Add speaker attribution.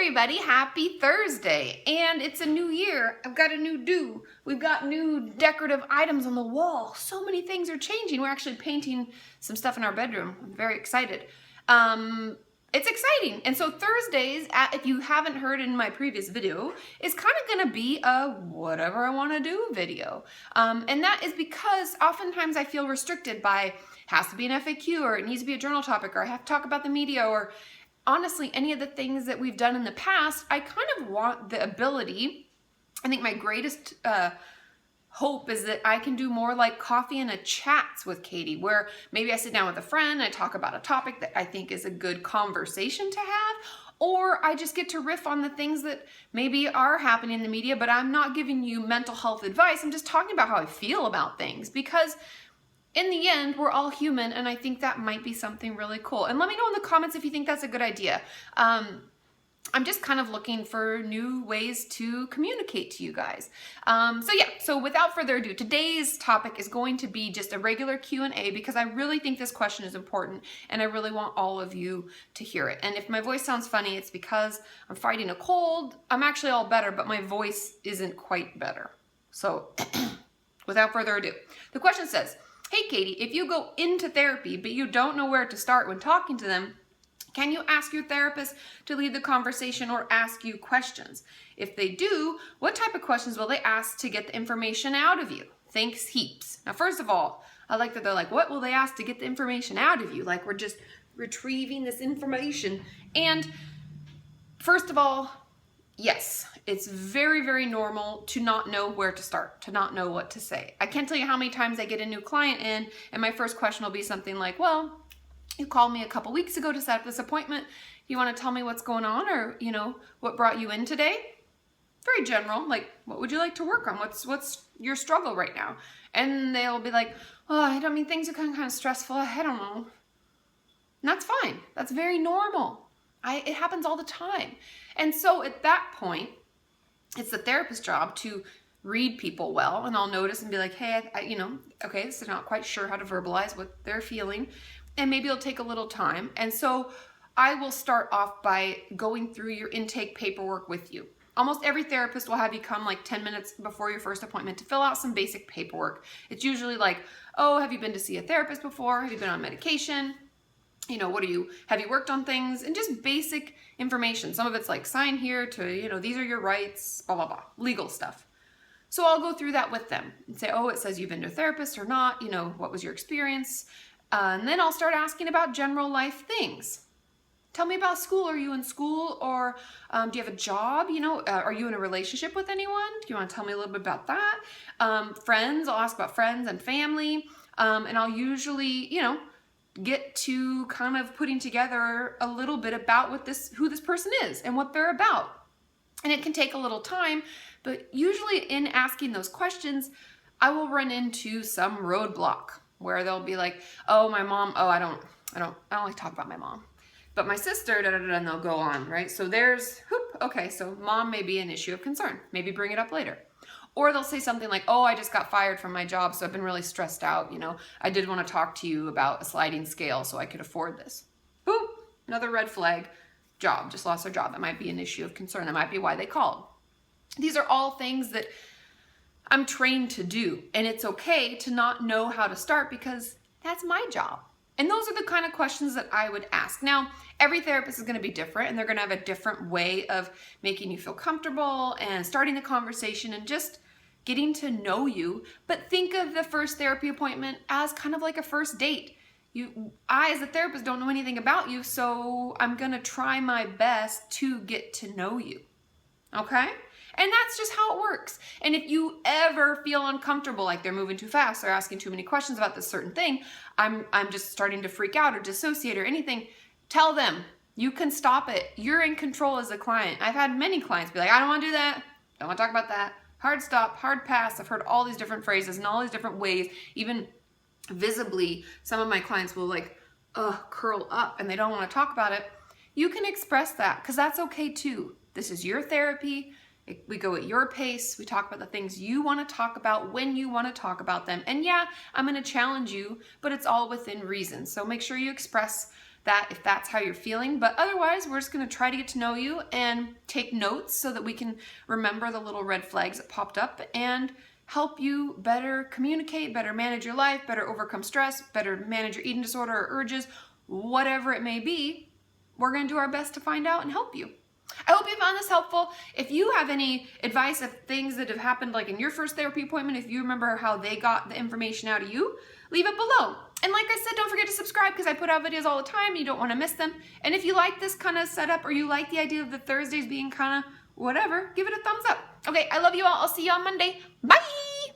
Speaker 1: everybody, happy Thursday, and it's a new year. I've got a new do. We've got new decorative items on the wall. So many things are changing. We're actually painting some stuff in our bedroom. I'm very excited. It's exciting. And so Thursdays, if you haven't heard in my previous video, is kind of going to be a whatever I want to do video. And that is because oftentimes I feel restricted by has to be an FAQ, or it needs to be a journal topic, or I have to talk about the media, or honestly, any of the things that we've done in the past. I kind of want the ability, I think my greatest hope is that I can do more like coffee and a chats with Katie, where maybe I sit down with a friend, I talk about a topic that I think is a good conversation to have, or I just get to riff on the things that maybe are happening in the media, but I'm not giving you mental health advice. I'm just talking about how I feel about things, because in the end, we're all human, and I think that might be something really cool. And let me know in the comments if you think that's a good idea. I'm just kind of looking for new ways to communicate to you guys. So without further ado, today's topic is going to be just a regular Q&A, because I really think this question is important, and I really want all of you to hear it. And if my voice sounds funny, it's because I'm fighting a cold. I'm actually all better, but my voice isn't quite better. So without further ado, the question says, hey Katie, if you go into therapy but you don't know where to start when talking to them, can you ask your therapist to lead the conversation or ask you questions? If they do, what type of questions will they ask to get the information out of you? Thanks heaps. Now, first of all, I like that they're like, what will they ask to get the information out of you? Like we're just retrieving this information. And first of all, yes, it's very, very normal to not know where to start, to not know what to say. I can't tell you how many times I get a new client in, and my first question will be something like, well, you called me a couple weeks ago to set up this appointment. You want to tell me what's going on, or, what brought you in today? Very general, like, what would you like to work on? What's your struggle right now? And they'll be like, oh, things are kind of stressful. I don't know. And that's fine. That's very normal. It happens all the time. And so at that point, it's the therapist's job to read people well, and I'll notice and be like, hey, okay, so they're not quite sure how to verbalize what they're feeling, and maybe it'll take a little time. And so I will start off by going through your intake paperwork with you. Almost every therapist will have you come like 10 minutes before your first appointment to fill out some basic paperwork. It's usually like, oh, have you been to see a therapist before? Have you been on medication? Have you worked on things? And just basic information. Some of it's like sign here to, these are your rights, blah, blah, blah, legal stuff. So I'll go through that with them and say, oh, it says you've been to a therapist or not, what was your experience? And then I'll start asking about general life things. Tell me about school. Are you in school, or do you have a job? Are you in a relationship with anyone? Do you want to tell me a little bit about that? Friends, I'll ask about friends and family. And I'll usually, get to kind of putting together a little bit about who this person is and what they're about. And it can take a little time, but usually in asking those questions, I will run into some roadblock where they'll be like, oh, my mom, I don't like to talk about my mom, but my sister, and they'll go on, right? So there's, okay, so mom may be an issue of concern. Maybe bring it up later. Or they'll say something like, oh, I just got fired from my job, so I've been really stressed out. I did want to talk to you about a sliding scale so I could afford this. Boom, another red flag. Job, just lost their job. That might be an issue of concern. That might be why they called. These are all things that I'm trained to do, and it's okay to not know how to start, because that's my job. And those are the kind of questions that I would ask. Now, every therapist is going to be different, and they're going to have a different way of making you feel comfortable and starting the conversation and just getting to know you. But think of the first therapy appointment as kind of like a first date. I, as a therapist, don't know anything about you, so I'm going to try my best to get to know you. Okay? And that's just how it works. And if you ever feel uncomfortable, like they're moving too fast, they're asking too many questions about this certain thing, I'm just starting to freak out or dissociate or anything, tell them. You can stop it. You're in control as a client. I've had many clients be like, I don't want to do that. Don't want to talk about that. Hard stop, hard pass. I've heard all these different phrases and all these different ways. Even visibly, some of my clients will curl up and they don't want to talk about it. You can express that, because that's okay too. This is your therapy. We go at your pace. We talk about the things you want to talk about when you want to talk about them. And yeah, I'm going to challenge you, but it's all within reason. So make sure you express that if that's how you're feeling. But otherwise, we're just gonna try to get to know you and take notes so that we can remember the little red flags that popped up and help you better communicate, better manage your life, better overcome stress, better manage your eating disorder or urges, whatever it may be. We're gonna do our best to find out and help you. I hope you found this helpful. If you have any advice of things that have happened like in your first therapy appointment, if you remember how they got the information out of you, leave it below. And like I said, don't forget to subscribe because I put out videos all the time. You don't want to miss them. And if you like this kind of setup or you like the idea of the Thursdays being kind of whatever, give it a thumbs up. Okay, I love you all. I'll see you on Monday. Bye!